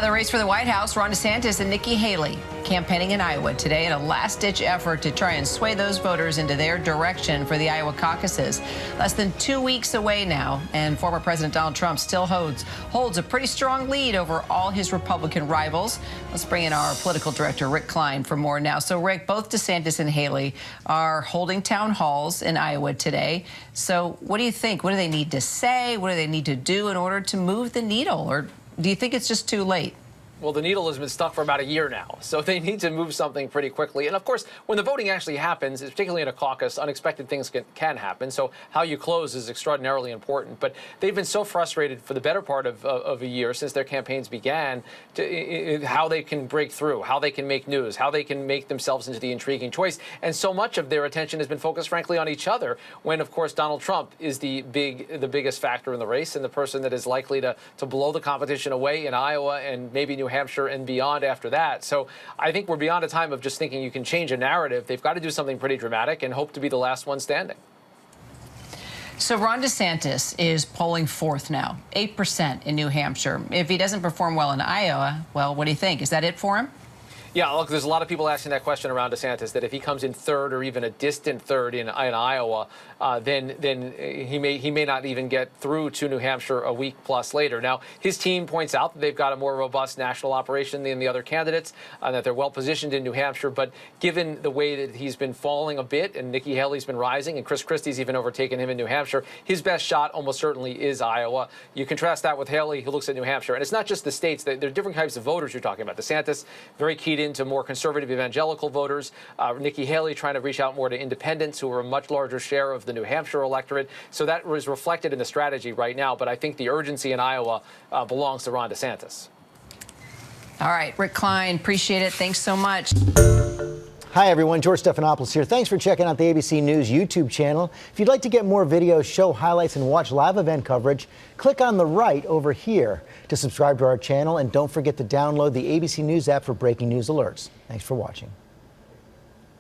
The race for the White House, Ron DeSantis and Nikki Haley campaigning in Iowa today in a last-ditch effort to try and sway those voters into their direction for the Iowa caucuses. Less than 2 weeks away now, and former President Donald Trump still holds a pretty strong lead over all his Republican rivals. Let's bring in our political director, Rick Klein, for more now. So, Rick, both DeSantis and Haley are holding town halls in Iowa today. So what do you think? What do they need to say? What do they need to do in order to move the needle? Or do you think it's just too late? Well, the needle has been stuck for about a year now, so they need to move something pretty quickly. And of course, when the voting actually happens, particularly in a caucus, unexpected things can happen. So how you close is extraordinarily important. But they've been so frustrated for the better part of a year since their campaigns began, how they can break through, how they can make news, how they can make themselves into the intriguing choice. And so much of their attention has been focused, frankly, on each other, when, of course, Donald Trump is the biggest factor in the race and the person that is likely to blow the competition away in Iowa and maybe New Hampshire and beyond after that. So I think we're beyond a time of just thinking you can change a narrative. They've got to do something pretty dramatic and hope to be the last one standing. So Ron DeSantis is polling fourth now, 8% in New Hampshire. If he doesn't perform well in Iowa, well, what do you think? Is that it for him? Yeah, look, there's a lot of people asking that question around DeSantis, that if he comes in third or even a distant third in Iowa, then he may not even get through to New Hampshire a week plus later. Now, his team points out that they've got a more robust national operation than the other candidates, that they're well positioned in New Hampshire. But given the way that he's been falling a bit, and Nikki Haley's been rising, and Chris Christie's even overtaken him in New Hampshire, his best shot almost certainly is Iowa. You contrast that with Haley, who looks at New Hampshire, and it's not just the states. There are different types of voters you're talking about. DeSantis, very keyed into more conservative evangelical voters. Nikki Haley trying to reach out more to independents, who are a much larger share of the New Hampshire electorate. So that was reflected in the strategy right now. But I think the urgency in Iowa belongs to Ron DeSantis. All right, Rick Klein, appreciate it. Thanks so much. Hi, everyone. George Stephanopoulos here. Thanks for checking out the ABC News YouTube channel. If you'd like to get more videos, show highlights, and watch live event coverage, click on the right over here to subscribe to our channel. And don't forget to download the ABC News app for breaking news alerts. Thanks for watching.